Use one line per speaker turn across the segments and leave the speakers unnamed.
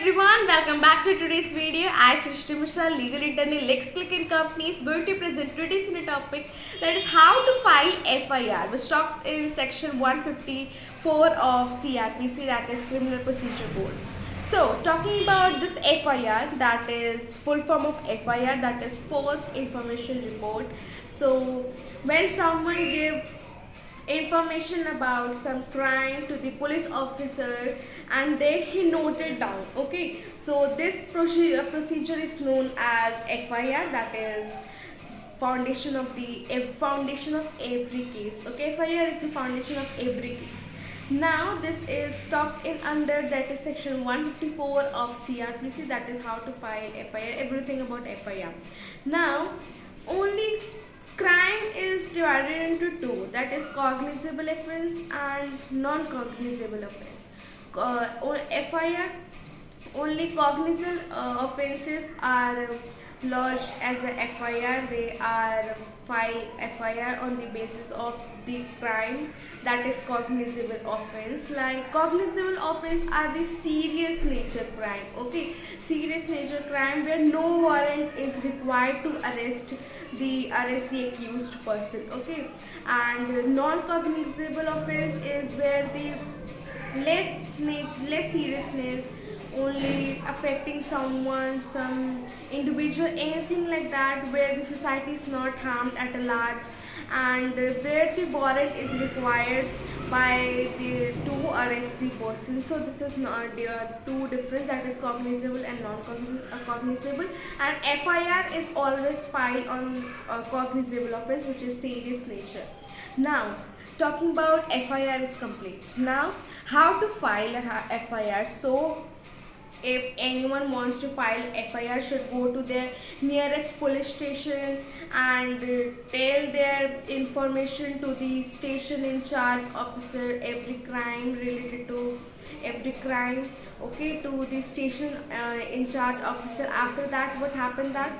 everyone, welcome back to today's video. I, Srishti Mishra, legal attorney, LexClick & Company, is going to present today's new topic, that is how to file FIR, which talks in section 154 of CRPC, that is Criminal Procedure Code. So, talking about this FIR, that is full form of FIR, that is First Information Report. So, when someone gives information about some crime to the police officer and then he noted down, okay, so this procedure is known as FIR, that is foundation of every case. Okay, FIR is the foundation of every case. Now this is stopped in under, that is section 154 of CRPC, that is how to file FIR, everything about FIR. Now only crime is divided into two, that is cognizable offense and non-cognizable offense. FIR, only cognizable offenses are lodged as a FIR. They are filed FIR on the basis of the crime that is cognizable offense. Like cognizable offense are the serious nature crime. Okay, serious nature crime where no warrant is required to arrest the accused person. Okay, and non-cognizable offense is where the less seriousness, only affecting someone, some individual, anything like that, where the society is not harmed at a large, and where the warrant is required by the to arrest the person. So this is not two different, that is cognizable and non-cognizable, and FIR is always filed on cognizable offense, which is serious nature. Now talking about FIR is complete. Now how to file a FIR. So if anyone wants to file FIR, should go to their nearest police station and tell their information to the station in charge officer, every crime related to every crime, okay, to the station in charge officer. After that, what happened that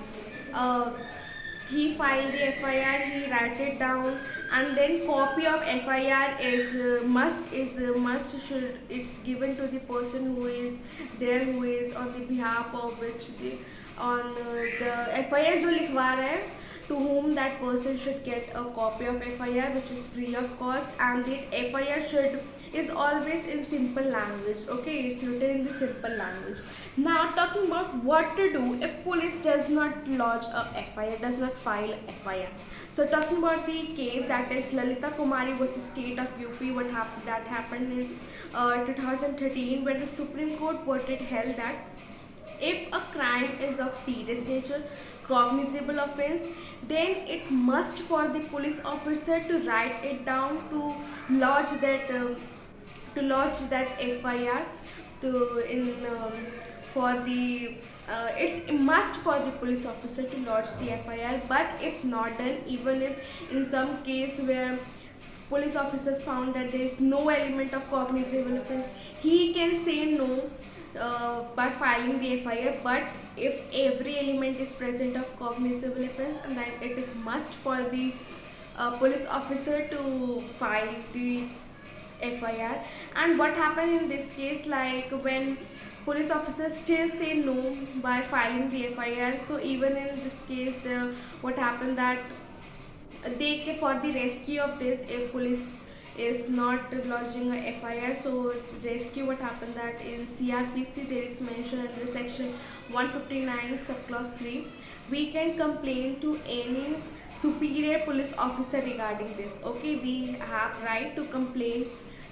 he filed the FIR, he write it down, and then copy of FIR is must should it's given to the person who is there, who is on the behalf of which the on the FIR जो लिखवा रहा है, to whom that person should get a copy of FIR, which is free of cost, and the FIR is always in simple language. Okay, it's written in the simple language. Now talking about what to do if police does not lodge a FIR, does not file FIR. So talking about the case, that is Lalita Kumari versus State of UP, what happened in 2013, where the Supreme Court held that if a crime is of serious nature, cognizable offense, then it must for the police officer to write it down, to lodge that FIR to in for the it's a must for the police officer to lodge the FIR. But if not done, even if in some case where police officers found that there is no element of cognizable offense, he can say no by filing the FIR. But if every element is present of cognizable offense, and then it is must for the police officer to file the FIR. And what happened in this case, like when police officers still say no by filing the FIR, so even in this case, what happened that they, for the rescue of this, if police is not lodging a FIR, so rescue, what happened that in CRPC there is mentioned under section 159 subclause 3, we can complain to any superior police officer regarding this. Okay, we have right to complain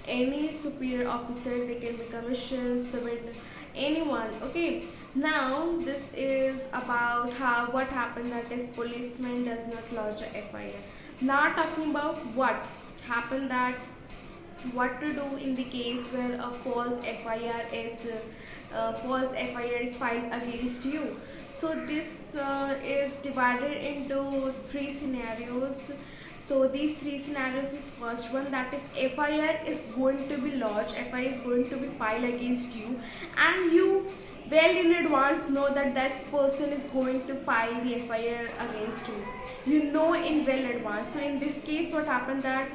any superior officer, they can be commissioned, civil, anyone. Okay, now this is about what happened that if policeman does not lodge a FIR. Now talking about what happened, that what to do in the case where a false FIR is filed against you. So this is divided into three scenarios. So these three scenarios is, first one, that is FIR is going to be lodged, FIR is going to be filed against you, and you well in advance know that that person is going to file the FIR against you. You know in well advance. So in this case, what happened that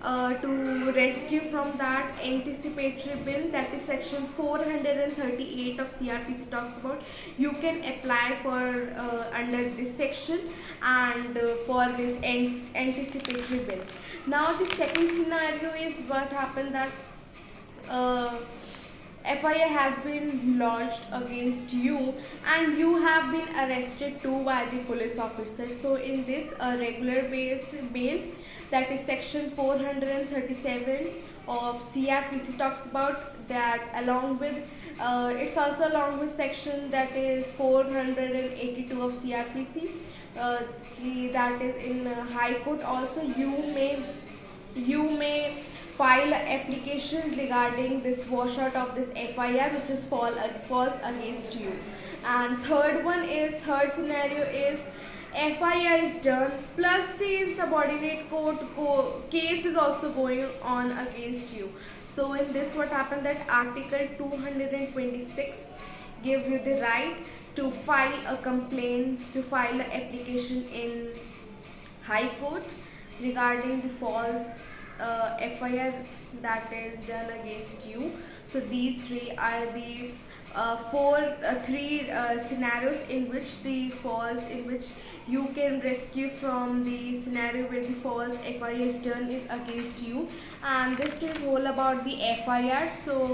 to rescue from that anticipatory bill, that is section 438 8 of CRPC talks about, you can apply for under this section and for this anticipatory bill. Now the second scenario is what happened that FIR has been lodged against you and you have been arrested too by the police officer. So in this regular bail, that is section 437 of CRPC talks about that, along with it's also along with section that is 482 of CRPC, that is in High Court also. You may file an application regarding this washout of this FIR which is false against you. And third scenario is FIR is done plus the insubordinate court case is also going on against you. So in this what happened that article 226 give you the right to file a complaint, to file an application in High Court regarding the false FIR that is done against you. So these three are the three scenarios in which you can rescue from the scenario where the false FIR is done is against you. And this is all about the FIR. So